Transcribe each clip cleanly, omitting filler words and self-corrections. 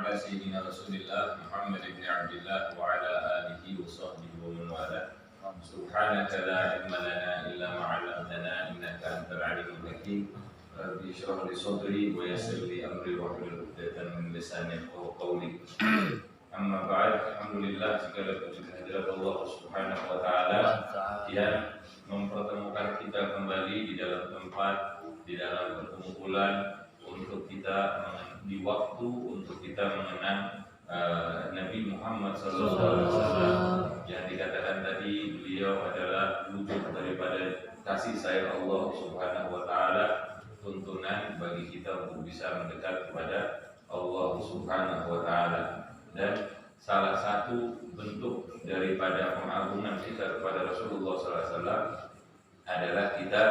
على سيدنا رسول الله محمد بن عبد الله وعلى آله وصحبه ومن والاه. سبحانك لا علم لنا إلا ما علمتنا إنك أنت العليم الحكيم. رب اشرح لي صدري ويسر لي أمري واحلل عقدة من لساني يفقهوا قولي. Amma ba'd, alhamdulillah segala puji kehadirat Allah Subhanahu wa taala yang mempertemukan kita kembali di dalam tempat, di dalam perkumpulan untuk kita di waktu untuk kita mengenang Nabi Muhammad SAW yang dikatakan tadi beliau adalah wujud daripada kasih sayang Allah Subhanahu wa taala, tuntunan bagi kita untuk bisa mendekat kepada Allah Subhanahu wa taala. Dan salah satu bentuk daripada pengagungan kita kepada Rasulullah SAW adalah kita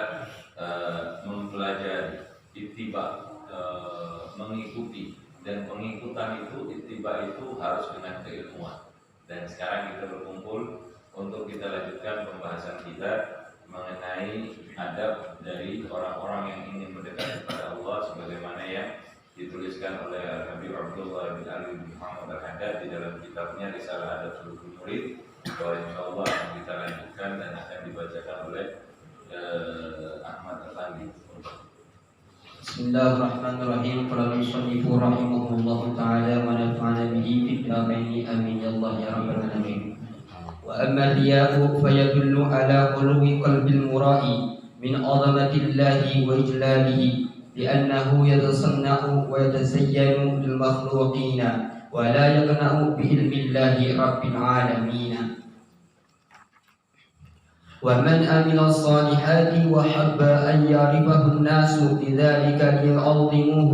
mempelajari, ittiba, mengikuti, dan pengikutan itu, ittiba itu harus dengan keilmuan. Dan sekarang kita berkumpul untuk kita lanjutkan pembahasan kita mengenai adab dari orang-orang yang ingin mendekat kepada Allah sebagaimana yang dituliskan oleh Habib Abdullah bin Ali bin Muhammad Al-Haddad di dalam kitabnya Risalah Adab Sulukul Murid, bahwa insyaallah akan kita lanjutkan dan akan dibacakan oleh Ahmad Al-Fandi. Bismillahirrahmanirrahim. Qala al-musannif rahimahullahu ta'ala wa nafa'ana bihi fid dharain amin ya Allah ya rabbal alamin. Wa amma riya'u fayadullu ala qulubi qalbil mura'i min 'azamatillahi wa ijlalihi لأنه يتصنع ويتزين للمخلوقين ولا يقنع بعلم الله رب العالمين. ومن عمل الصالحات وحب أن يعرفه الناس بذلك ليعظموه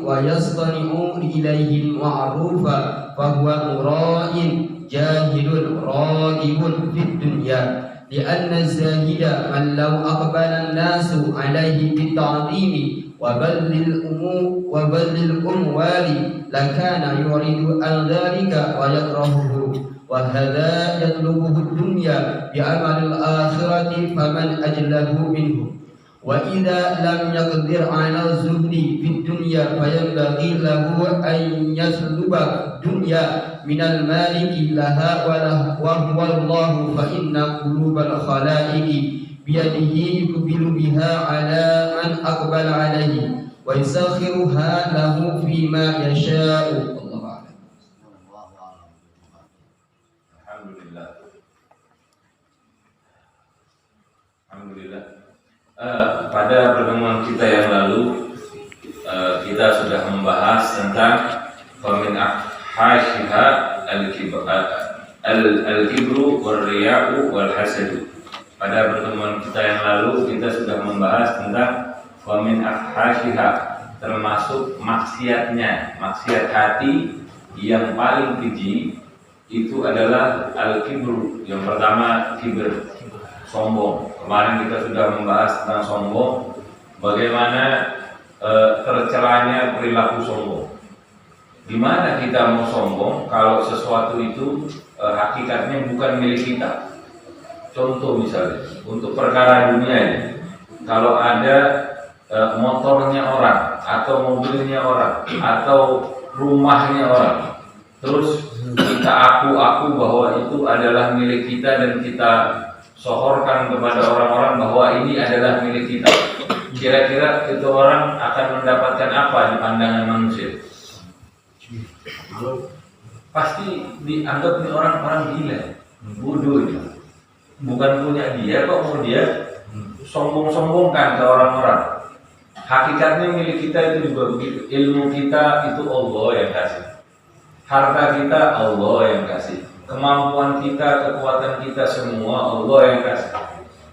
ويصطنعوا إليه المعروف فهو مراء جاهل راغب في الدنيا. لأن الزاهد من لو أقبل الناس عليه بالتعظيم وبذل الأموال لكان يريد عن ذلك ويكرهه، وهذا يطلبه الدنيا بعمل الآخرة فمن أجله منه. وإذا لم يقدر على الزهد في الدنيا فينبغي له أن يسلب الدنيا من المالك لها وهو الله، فإن قلوب الخلائق بيده يقبل بها على من أقبل عليه ويسخرها له فيما يشاء. الله أعلم. Alhamdulillah. Pada pertemuan kita yang lalu kita sudah membahas tentang famin ahashiha al-kibru wal-riya'u wal-hasadu. Pada pertemuan kita yang lalu kita sudah membahas tentang famin ahashiha, termasuk maksiat hati yang paling keji itu adalah al-kibru. Yang pertama kibr, sombong. Kemarin kita sudah membahas tentang sombong, bagaimana tercelanya perilaku sombong. Di mana kita mau sombong kalau sesuatu itu hakikatnya bukan milik kita. Contoh misalnya untuk perkara dunia ini, kalau ada motornya orang atau mobilnya orang atau rumahnya orang, terus kita aku bahwa itu adalah milik kita dan kita sohorkan kepada orang-orang bahwa ini adalah milik kita. Kira-kira itu orang akan mendapatkan apa di pandangan manusia? Pasti dianggap ini orang gila, bodoh itu. Bukan punya dia, kok mau dia sombong-sombongkan ke orang-orang. Hakikatnya milik kita itu juga begitu. Ilmu kita itu Allah yang kasih, harta kita Allah yang kasih, kemampuan kita, kekuatan kita semua Allah yang kasih.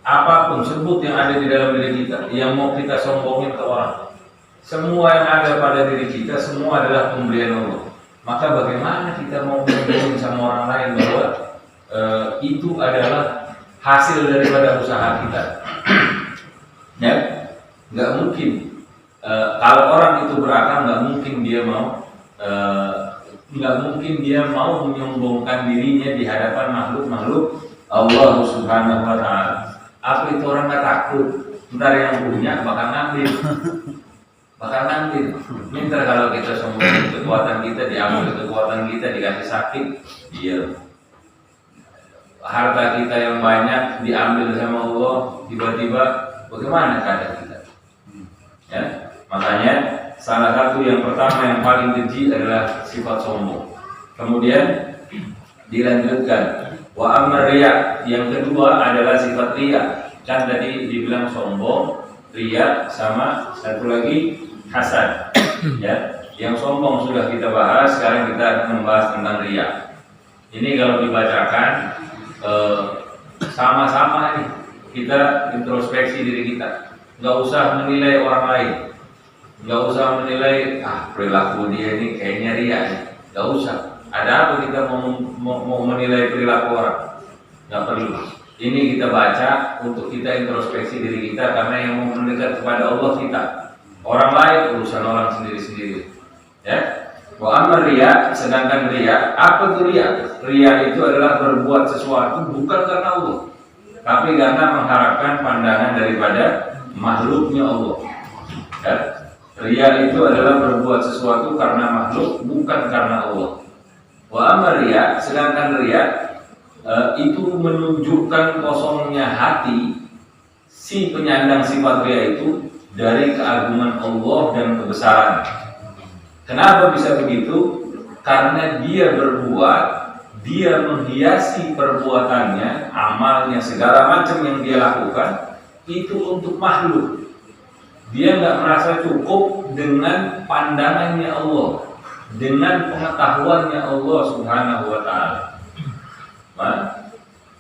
Apapun sebut yang ada di dalam diri kita yang mau kita sombongin ke orang, semua yang ada pada diri kita semua adalah pemberian Allah. Maka bagaimana kita mau ngomongin sama orang lain bahwa itu adalah hasil daripada usaha kita? Ya, nggak mungkin. Kalau orang itu berakal, nggak mungkin dia mau menyombongkan dirinya di hadapan makhluk Allah Subhanahu wa taala. Apa itu orang nggak takut? Ntar yang punya bakal ngambil. Minta kalau kita sombong itu kekuatan kita, diambil kekuatan kita, dikasih sakit, diam. Harta kita yang banyak diambil sama Allah, tiba-tiba bagaimana keadaan kita? Ya, makanya salah satu yang pertama yang paling keji adalah sifat sombong. Kemudian dilanjutkan wa amr riya, yang kedua adalah sifat riya. Kan tadi dibilang sombong, riya, sama satu lagi hasad. Ya, yang sombong sudah kita bahas, sekarang kita akan membahas tentang riya. Ini kalau dibacakan sama-sama nih, kita introspeksi diri kita. Nggak usah menilai orang lain, nggak usah menilai perilaku dia ini kayaknya riya. Nggak usah. Ada apa kita mau menilai perilaku orang? Nggak perlu. Ini kita baca untuk kita introspeksi diri kita, karena yang mau mendekat kepada Allah kita. Orang lain urusan orang sendiri-sendiri. Ya. Wa amr riya, sedangkan riya, apa itu riya? Riya itu adalah berbuat sesuatu bukan karena Allah, tapi karena mengharapkan pandangan daripada makhluknya Allah. Ya. Riya itu adalah berbuat sesuatu karena makhluk, bukan karena Allah. Wa amr riya, sedangkan riya itu menunjukkan kosongnya hati si penyandang sifat riya itu dari keagungan Allah dan kebesaran. Kenapa bisa begitu? Karena dia berbuat, dia menghiasi perbuatannya, amalnya, segala macam yang dia lakukan itu untuk makhluk. Dia nggak merasa cukup dengan pandangannya Allah, dengan pengetahuannya Allah Subhanahu wa Ta'ala.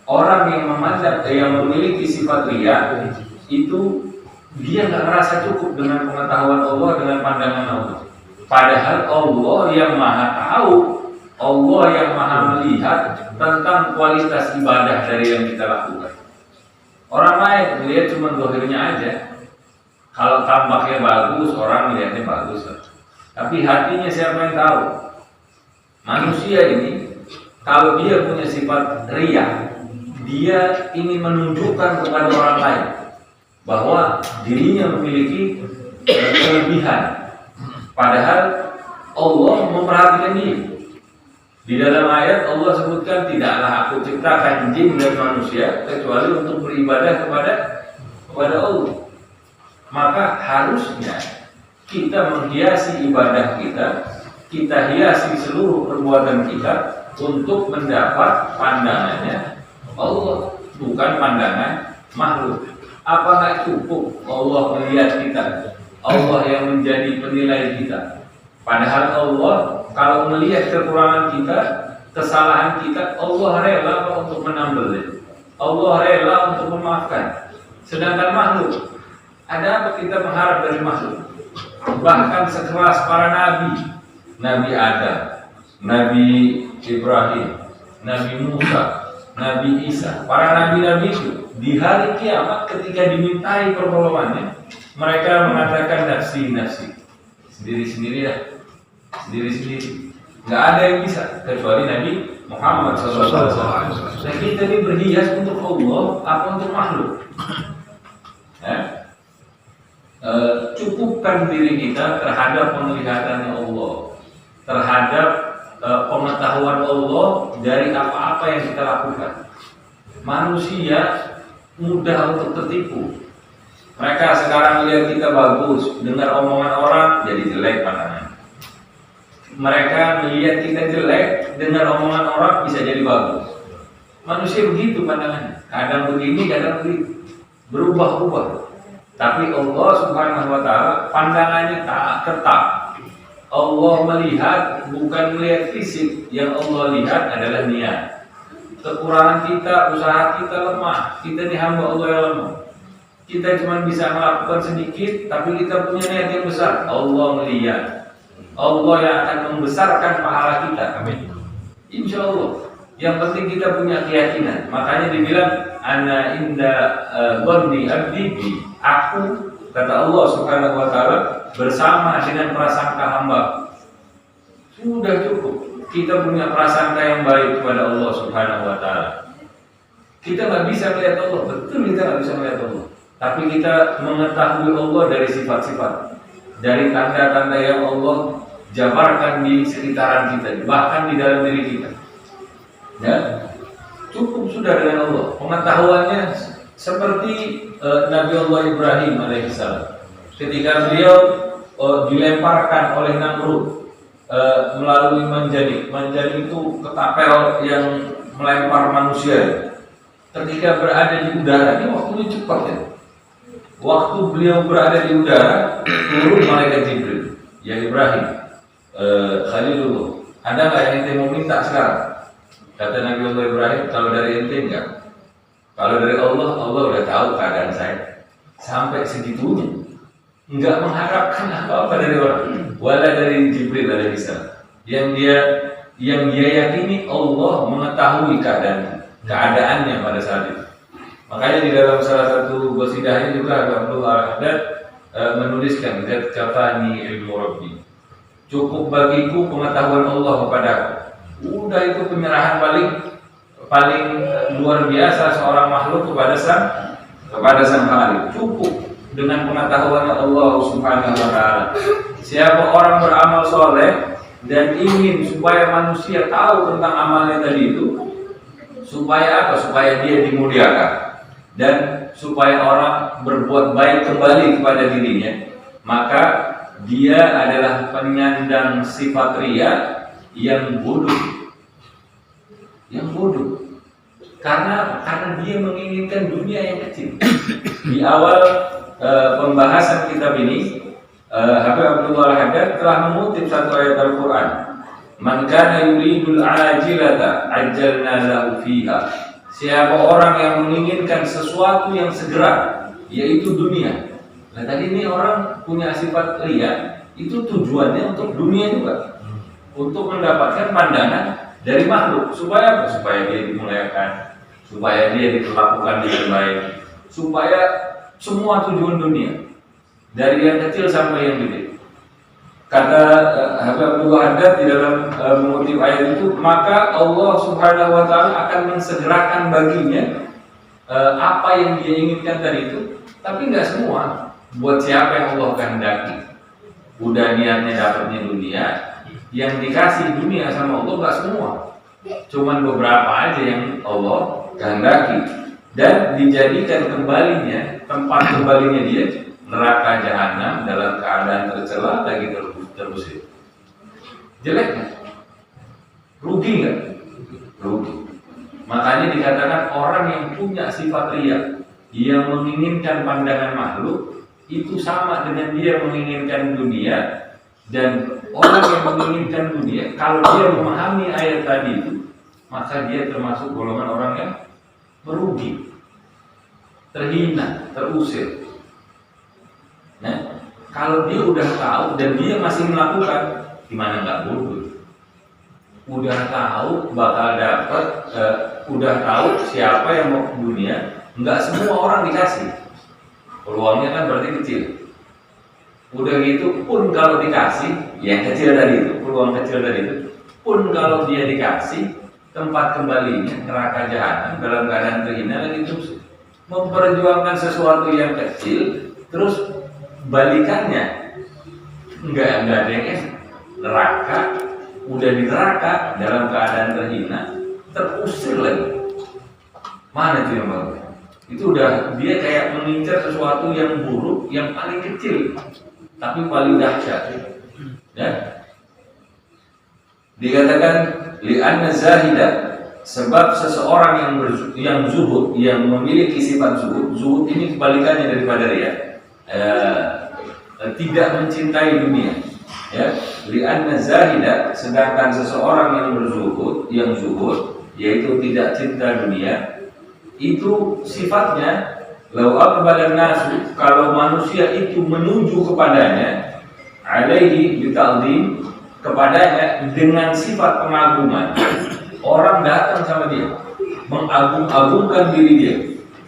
Orang yang memandang, yang memiliki sifat riya itu dia nggak merasa cukup dengan pengetahuan Allah, dengan pandangan Allah. Padahal Allah yang maha tahu, Allah yang maha melihat tentang kualitas ibadah dari yang kita lakukan. Orang lain melihat cuma zahirnya aja. Kalau tampaknya bagus, orang melihatnya bagus. Tapi hatinya siapa yang tahu? Manusia ini, kalau dia punya sifat riya, dia ingin menunjukkan kepada orang lain bahwa dirinya memiliki kelebihan. Padahal Allah memperhatikan dia. Di dalam ayat Allah sebutkan, tidaklah aku ciptakan jin dan manusia kecuali untuk beribadah kepada Allah. Maka harusnya kita menghiasi ibadah kita, kita hiasi seluruh perbuatan kita untuk mendapat pandangannya Allah, bukan pandangan makhluk. Apakah cukup Allah melihat kita, Allah yang menjadi penilai kita? Padahal Allah kalau melihat kekurangan kita, kesalahan kita, Allah rela untuk menambahnya, Allah rela untuk memaafkan. Sedangkan makhluk, ada apa kita mengharap dari makhluk? Bahkan sekelas para nabi, Nabi Adam, Nabi Ibrahim, Nabi Musa, Nabi Isa, para nabi-nabi itu di hari kiamat ketika dimintai pertolongannya, mereka mengatakan nafsi, sendiri-sendiri dah, sendiri-sendiri. Nggak ada yang bisa kecuali Nabi Muhammad SAW. Dan kita ini berhias untuk Allah apa untuk makhluk? Cukupkan diri kita terhadap penglihatannya Allah, terhadap pengetahuan Allah dari apa-apa yang kita lakukan. Manusia mudah untuk tertipu. Mereka sekarang melihat kita bagus, dengar omongan orang jadi jelek pandangan. Mereka melihat kita jelek, dengar omongan orang bisa jadi bagus. Manusia begitu pandangannya, kadang begini, kadang begitu, berubah-ubah. Tapi Allah Subhanahu wa Ta'ala pandangannya tak tetap. Allah melihat bukan melihat fisik, yang Allah lihat adalah niat. Kekurangan kita, usaha kita lemah. Kita ini hamba Allah yang lemah. Kita cuma bisa melakukan sedikit, tapi kita punya niat yang besar. Allah melihat. Allah yang akan membesarkan pahala kita. Amin. Insya Allah. Yang penting kita punya keyakinan. Makanya dibilang ana inda dhanni abdi bi. Aku, kata Allah Subhanahu wa Ta'ala, bersama dengan prasangka hamba. Sudah cukup. Kita punya prasangka yang baik kepada Allah Subhanahu wa Ta'ala. Kita nggak bisa melihat Allah, betul kita nggak bisa melihat Allah. Tapi kita mengetahui Allah dari sifat-sifat, dari tanda-tanda yang Allah jabarkan di sekitaran kita, bahkan di dalam diri kita. Ya, cukup sudah dengan Allah. Pengetahuannya seperti Nabi Allah Ibrahim alaihissalam. Ketika beliau dilemparkan oleh Namrud melalui manjani. Manjani itu ketapel yang melempar manusia. Ketika berada di udara, ini waktunya cepat ya. Waktu beliau berada di udara, turun malaikat Jibril. Ya Ibrahim, Khalilullah, ada nggak yang ente mau minta sekarang? Kata Nabi Allah Ibrahim, kalau dari ente enggak. Kalau dari Allah, Allah udah tahu keadaan saya. Sampai segitunya, enggak mengharapkan apa-apa dari orang. Wala dari Jibril alaihissalam. Yang dia yakini Allah mengetahui keadaannya pada saat itu. Makanya di dalam salah satu qasidahnya juga Abdul Al-Haddad menuliskan kafani ilmu Rabbi. Cukup bagiku pengetahuan Allah kepadaku. Udah itu penyerahan paling luar biasa seorang makhluk kepada sang Khalik. Cukup dengan pengetahuan Allah Subhanahu wa taala. Siapa orang beramal soleh dan ingin supaya manusia tahu tentang amalnya tadi itu, supaya apa? Supaya dia dimuliakan dan supaya orang berbuat baik kembali kepada dirinya, maka dia adalah penyandang sifat riya yang bodoh. Karena dia menginginkan dunia yang kecil. Di awal pembahasan kitab ini, Habib Abdullah Al-Haddad telah mengutip satu ayat Al-Quran. Man kana yuridul ajilata ajjalna lahu fiha. Siapa orang yang menginginkan sesuatu yang segera, yaitu dunia. Nah tadi ini orang punya sifat riya, itu tujuannya untuk dunia juga, untuk mendapatkan pandangan dari makhluk. Supaya apa? Supaya dia dimuliakan, supaya dia diperlakukan dengan baik, supaya semua tujuan dunia, dari yang kecil sampai yang gede. Kata Habib Abdullah Haddad di dalam mengutip ayat itu, maka Allah Subhanahu wa taala akan mensegerakan baginya apa yang dia inginkan tadi itu, tapi nggak semua. Buat siapa yang Allah kehendaki. Udah niatnya dapatnya dunia, yang dikasih dunia sama Allah nggak semua. Cuman beberapa aja yang Allah kehendaki, dan dijadikan kembalinya, tempat kembalinya dia neraka jahanam dalam keadaan tercela lagi terusir. Jelek nggak? Rugi nggak? Rugi. Makanya dikatakan orang yang punya sifat riya, yang menginginkan pandangan makhluk, itu sama dengan dia menginginkan dunia. Dan orang yang menginginkan dunia, kalau dia memahami ayat tadi itu, maka dia termasuk golongan orang yang merugi, terhina, terusir. Nah, kalau dia udah tahu dan dia masih melakukan, gimana nggak bodoh? Udah tahu bakal dapat, udah tahu siapa yang mau ke dunia, nggak semua orang dikasih. Peluangnya kan berarti kecil. Udah gitu pun kalau dikasih, yang kecil tadi itu, peluang kecil tadi itu, pun kalau dia dikasih, tempat kembalinya neraka jahanam dalam keadaan terhina lagi terus. Memperjuangkan sesuatu yang kecil, terus balikannya enggak ada yang neraka, udah di neraka dalam keadaan terhina, terusir lagi. Mana itu yang bagus? Itu udah dia kayak mengincar sesuatu yang buruk, yang paling kecil tapi paling dahsyat. Ya. Dikatakan li'anna zahida, sebab seseorang yang zuhud, yang memiliki sifat zuhud ini kebalikannya daripada riya. Tidak mencintai dunia, ya. Li'anna zahida, sedangkan seseorang yang zuhud, yaitu tidak cinta dunia, itu sifatnya lau aqbala nasu, kalau manusia itu menuju kepadanya, alaihi bita'zim, kepadanya dengan sifat pengagungan. Orang datang sama dia, mengagung-agungkan diri dia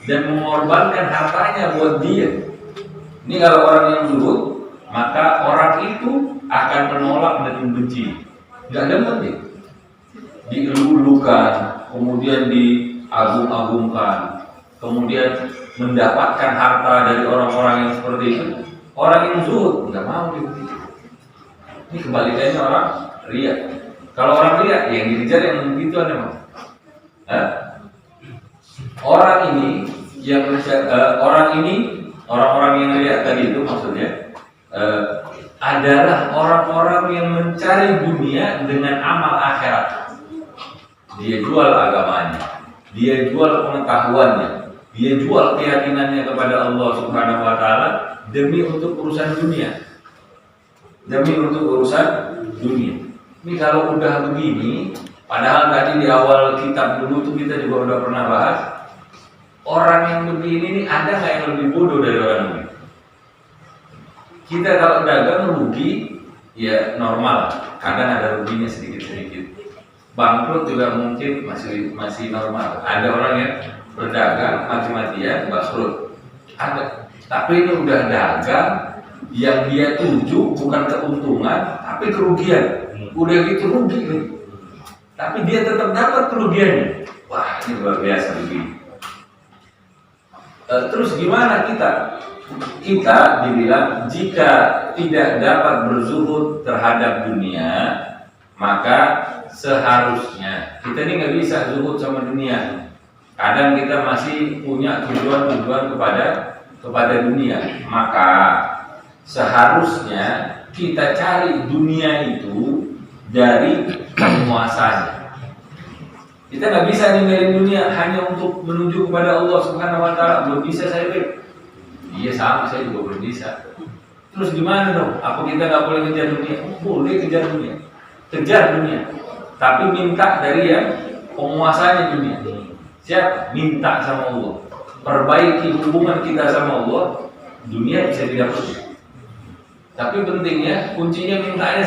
dan mengorbankan hartanya buat dia. Ini kalau orang yang zuhud, maka orang itu akan menolak dan membenci. Gak demen dia. Dielulukan, kemudian diagung-agungkan, kemudian mendapatkan harta dari orang-orang yang seperti itu. Orang yang zuhud nggak mau begitu. Ini kebalikannya orang riya. Kalau orang riya, yang dikejar yang begitu ada mah. Orang ini yang orang-orang yang riya tadi itu maksudnya adalah orang-orang yang mencari dunia dengan amal akhirat. Dia jual agamanya, dia jual pengetahuannya, dia jual keyakinannya kepada Allah Subhanahu wa taala demi untuk urusan dunia. Ini kalau udah begini, padahal tadi di awal kitab dulu tuh kita juga udah pernah bahas, orang yang begini ini ada nggak yang lebih bodoh dari orang ini? Kita kalau dagang rugi, ya normal, kadang ada ruginya sedikit-sedikit. Bangkrut juga mungkin masih normal. Ada orang yang berdagang mati-matian bangkrut. Ada. Tapi ini udah dagang yang dia tuju bukan keuntungan tapi kerugian. Udah gitu rugi nih. Tapi dia tetap dapat kerugiannya. Wah, ini luar biasa begini. Terus gimana kita? Kita dibilang jika tidak dapat berzuhud terhadap dunia, maka seharusnya kita ini nggak bisa zuhud sama dunia. Kadang kita masih punya tujuan-tujuan kepada dunia, maka seharusnya kita cari dunia itu dari penguasanya. Kita nggak bisa ninggalin dunia hanya untuk menuju kepada Allah Subhanahu wa taala. Belum bisa saya lihat. Iya sama, saya juga belum bisa. Terus gimana dong? Apa kita nggak boleh kejar dunia? Boleh kejar dunia, kejar dunia. Tapi minta dari yang penguasanya dunia. Siap? Minta sama Allah. Perbaiki hubungan kita sama Allah. Dunia bisa didapat. Tapi pentingnya kuncinya mintanya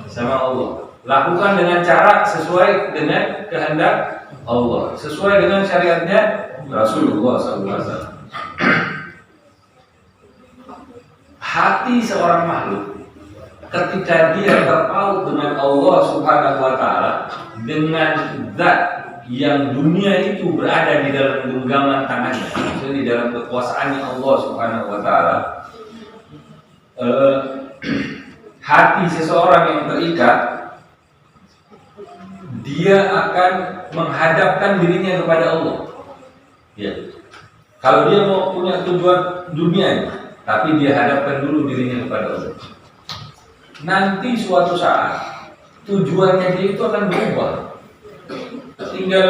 sama Allah. Lakukan dengan cara sesuai dengan kehendak Allah, sesuai dengan syariatnya Rasulullah SAW. Hati seorang makhluk ketika dia terpaut dengan Allah Subhanahu wa taala, dengan zat yang dunia itu berada di dalam genggaman tangannya, maksudnya di dalam kekuasaannya Allah Subhanahu wa taala. Hati seseorang yang terikat, dia akan menghadapkan dirinya kepada Allah. Ya. Kalau dia mau punya tujuan dunia, tapi dia hadapkan dulu dirinya kepada Allah. Nanti suatu saat tujuannya dia itu akan berubah. Tinggal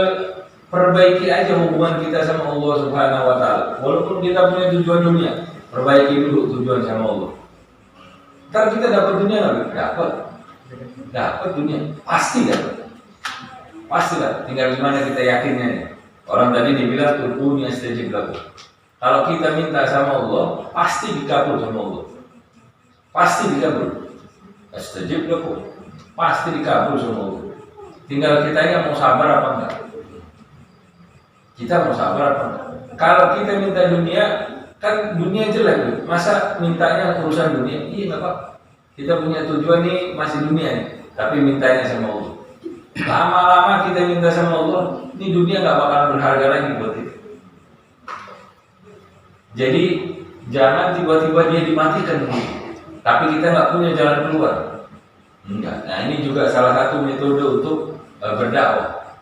perbaiki aja hubungan kita sama Allah Subhanahu wa taala. Walaupun kita punya tujuan dunia, perbaiki dulu tujuan sama Allah. Ntar kita dapat dunia nggak? Dapat dunia, pasti dapat. Pasti lah. Tinggal gimana kita yakinnya nih. Orang tadi dibilang turbunya stajib laku. Kalau kita minta sama Allah, pasti dikabul sama Allah. Pasti dikabul. Stajib laku. Pasti dikabul sama Allah. Tinggal kitanya mau sabar apa enggak. Kita mau sabar apa enggak. Kalau kita minta dunia, kan dunia jelek. Masa mintanya urusan dunia? Iya enggak apa. Kita punya tujuan nih masih dunia nih, tapi mintanya sama Allah. Lama-lama kita minta sama Allah, ini dunia nggak bakalan berharga lagi buat kita. Jadi jangan tiba-tiba dia dimatikan, tapi kita nggak punya jalan keluar. Enggak. Nah ini juga salah satu metode untuk berdakwah.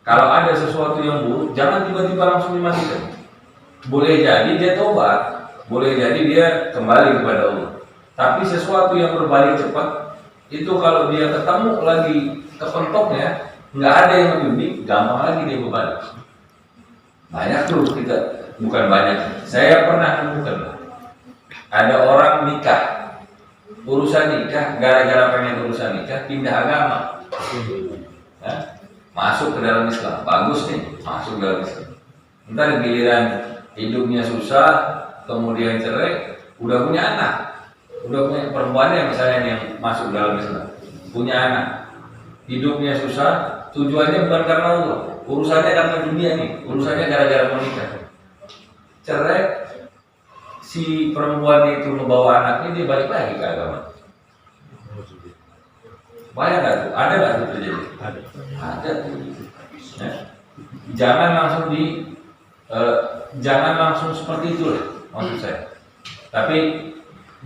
Kalau ada sesuatu yang buruk, jangan tiba-tiba langsung dimatikan. Boleh jadi dia tobat, boleh jadi dia kembali kepada Allah. Tapi sesuatu yang berbalik cepat, itu kalau dia ketemu lagi kepentoknya, nggak ada yang lebih, gampang lagi dia berbalik. Banyak tuh kita, bukan banyak. Saya pernah menemukan ada orang nikah, urusan nikah, gara-gara pengen urusan nikah, pindah agama, masuk ke dalam Islam, bagus nih, masuk ke dalam Islam. Ntar giliran hidupnya susah, kemudian cerai, udah punya anak, udah punya perempuannya misalnya yang masuk dalam Islam, punya anak. Hidupnya susah, tujuannya bukan karena Allah, urusannya karena dunia nih, urusannya gara-gara mau nikah. Cerai, si perempuan itu membawa anaknya, dia balik lagi ke agama. Banyak nggak tuh? Ada nggak tuh terjadi? Ada. Ya. Jangan langsung seperti itu lah, maksud saya. Tapi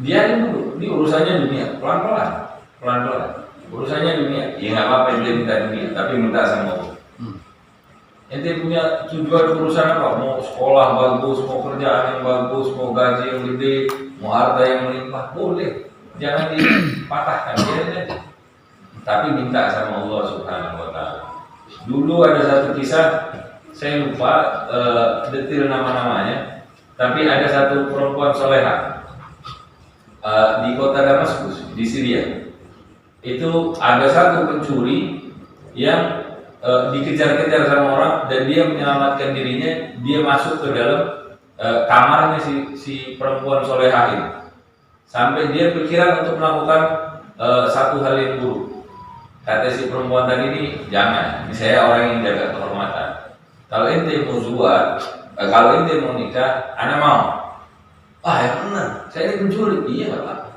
biarin dulu, ini urusannya dunia, pelan-pelan. pelan-pelan. Urusannya dunia, ya nggak apa-apa ente minta dunia, tapi minta sama Allah. Ente punya tujuan urusan apa? Mau sekolah bagus, mau kerjaan yang bagus, mau gaji yang gede, mau harta yang melimpah, boleh. Jangan dipatahkan, biarin aja. Tapi minta sama Allah Subhanahu wa Ta'ala. Dulu ada satu kisah, saya lupa detail nama-namanya, tapi ada satu perempuan soleha di kota Damaskus di Syria. Itu ada satu pencuri yang dikejar-kejar sama orang dan dia menyelamatkan dirinya. Dia masuk ke dalam kamarnya si perempuan soleha ini, sampai dia pikiran untuk melakukan satu hal yang buruk. Kata si perempuan tadi ini, jangan, ini saya orang yang jaga kehormatan. Kalau ente mau zuat, kalau ente mau nikah, anak mau. Yang benar, saya ini pencuri. Iya nggak apa-apa.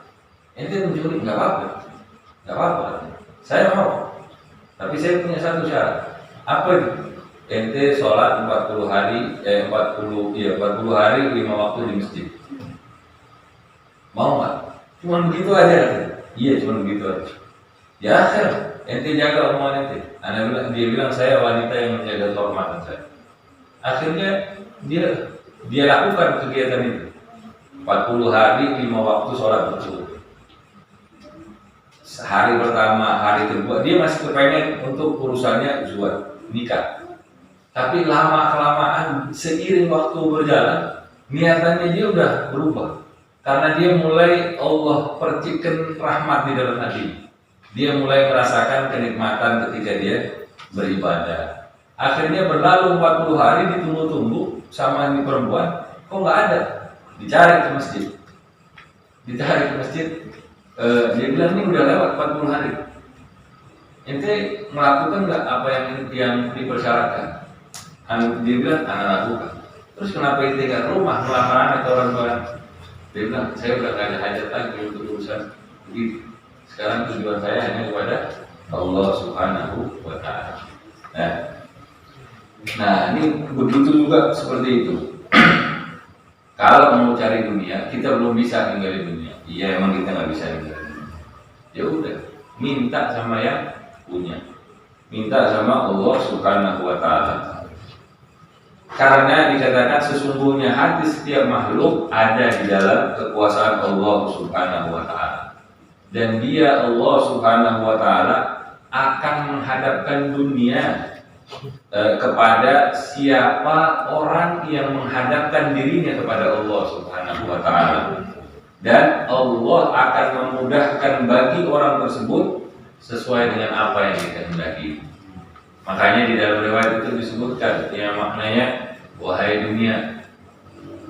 Ente pencuri nggak apa-apa, nggak apa-apa. Saya mau, tapi saya punya satu syarat. Apa itu? Ente sholat 40 hari 5 waktu di masjid. Mau nggak? Cuma begitu aja. Iya, cuma begitu aja. Ya akhir, ente jaga omongan ente. Dia bilang saya wanita yang menjaga kehormatan saya. Akhirnya dia lakukan kegiatan itu. 40 hari 5 waktu sholat berjamaah. Hari pertama, hari kedua dia masih kepengen untuk urusannya zuat, nikah. Tapi lama kelamaan seiring waktu berjalan, niatannya dia udah berubah. Karena dia mulai Allah percikan rahmat di dalam hatinya. Dia mulai merasakan kenikmatan ketika dia beribadah. Akhirnya berlalu 40 hari ditunggu-tunggu sama ini perempuan, kok nggak ada? Dicari ke masjid. Dia bilang ini udah lewat 40 hari. Ente melakukan nggak apa yang dipersyaratkan? Dia bilang anak lakukan. Terus kenapa ente nggak rumah melamar anak ke orang tua? Dia bilang saya udah nggak ada hajat lagi untuk urusan begitu. Sekarang tujuan saya hanya kepada Allah Subhanahu wa Ta'ala. Nah, ini begitu juga seperti itu. Kalau mau cari dunia, kita belum bisa tinggal di dunia. Iya, emang kita nggak bisa tinggal di dunia. Ya udah, minta sama yang punya. Minta sama Allah Subhanahu wa Ta'ala. Karena dikatakan sesungguhnya hati setiap makhluk ada di dalam kekuasaan Allah Subhanahu wa Ta'ala. Dan dia Allah Subhanahu wa Ta'ala akan menghadapkan dunia kepada siapa orang yang menghadapkan dirinya kepada Allah Subhanahu wa Ta'ala. Dan Allah akan memudahkan bagi orang tersebut sesuai dengan apa yang dikehendaki. Makanya di dalam riwayat itu disebutkan yang maknanya, wahai dunia,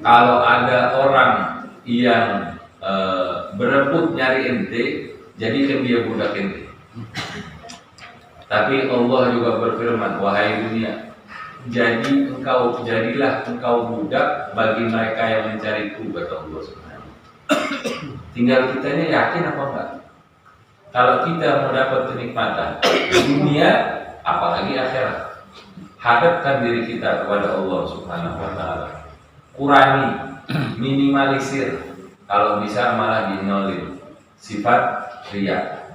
kalau ada orang yang berebut nyari ente, jadikan dia budak ente. Tapi Allah juga berfirman, wahai dunia, jadilah engkau budak bagi mereka yang mencariku, kata Allah Subhanahu. Tinggal kitanya yakin apa enggak. Kalau kita mau dapat kenikmatan dunia, apalagi akhirat, hadapkan diri kita kepada Allah Subhanahu wa Ta'ala. Kurangi, minimalisir. Kalau bisa malah dinolin sifat riya,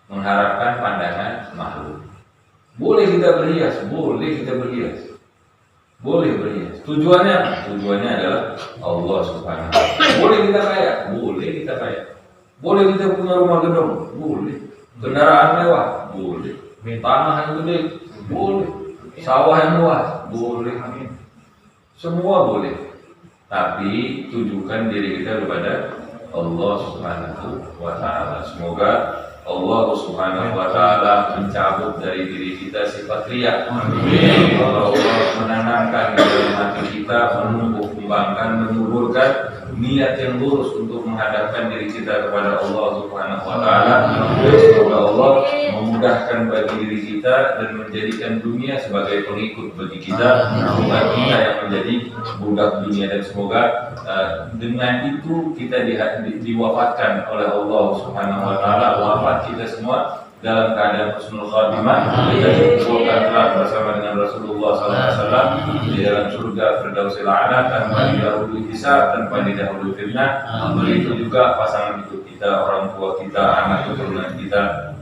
mengharapkan pandangan makhluk. Boleh kita berhias, boleh berhias. Tujuannya apa? Tujuannya adalah Allah Subhanahu wa Ta'ala. Boleh kita kaya, boleh kita punya rumah gedung, boleh. Kendaraan mewah, boleh. Tanah yang gede, boleh. Sawah yang luas, boleh. Semua boleh. Tapi tujukan diri kita kepada Allah Subhanahu wa Ta'ala. Semoga Allah Subhanahu wa Ta'ala mencabut dari diri kita sifat riya. Amin. Allah menanamkan di dalam hati kita, menumbuh kembangkan, menuburkan niat yang lurus untuk menghadapkan diri kita kepada Allah Subhanahu wa Ta'ala. Semoga Allah memudahkan bagi diri kita dan menjadikan dunia sebagai pengikut bagi kita, bukan kita yang menjadi budak dunia. Dan semoga dengan itu kita diwafatkan oleh Allah Subhanahu wa Ta'ala, wafat kita semua dalam keadaan husnul khatimah. Kita dikumpulkan kelak bersama dengan Rasulullah SAW di dalam surga Firdausil A'la tanpa didahului hisab, tanpa didahului fitnah. Begitu juga pasangan hidup kita. kita, orang tua kita, anak keturunan kita,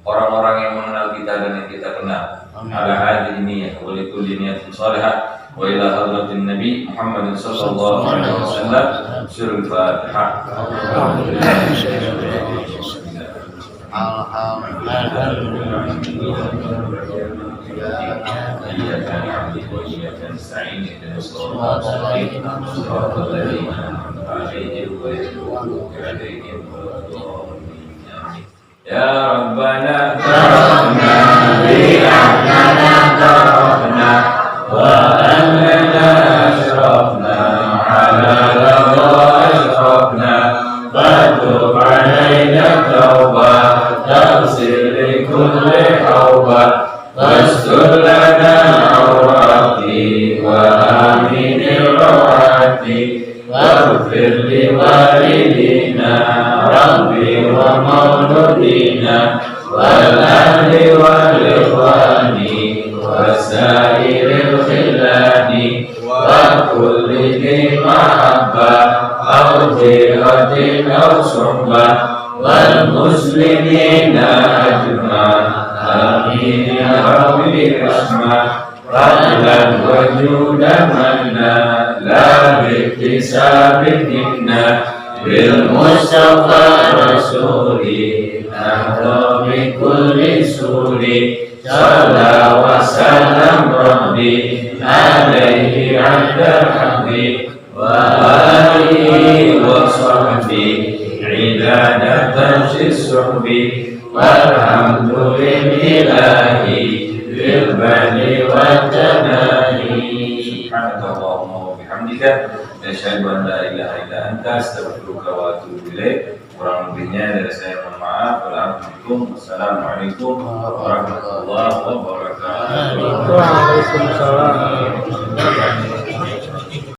orang-orang yang mengenal kita dan yang kita kenal. Ala hadhihi niyyah wa li kulli niyyatin shalihah wa ila hadratin nabi Muhammad sallallahu alaihi wasallam. Surah Al-Fatihah. إياك نعبد وإياك نستعين اهدنا الصراط المستقيم صراط الذين أنعمت عليهم غير المغضوب عليهم ولا الضالين. يا ربنا تركنا بأننا تركنا وأننا أشرفنا على رضا أشرفنا فتب علينا توبة تغسل لكل حوبة واستر لنا عوراتي وآمن روعاتي واغفر لوالدينا ربي ومولودينا والأهل والإخوان وسائر الخلان وكل ذي محبة أو جيرة أو صحبة والمسلمين أجمعين. آمين يا رب الرحمن. فضلا وجودا منا لا باكتساب منا بالمصطفى رسولي نهضى بكل سور. صلى وسلم ربي عليه عند حمدي وآله وصحبه عبادة في الصحب والحمد لله بالبر والتناهي. سبحانك اللهم وبحمدك asyhadu an la ilaha illa anta astaghfiruka wa atubu ilaik. Kurang lebihnya dari saya mohon maaf. Wassalamualaikum warahmatullahi wabarakatuh. Waalaikumsalam.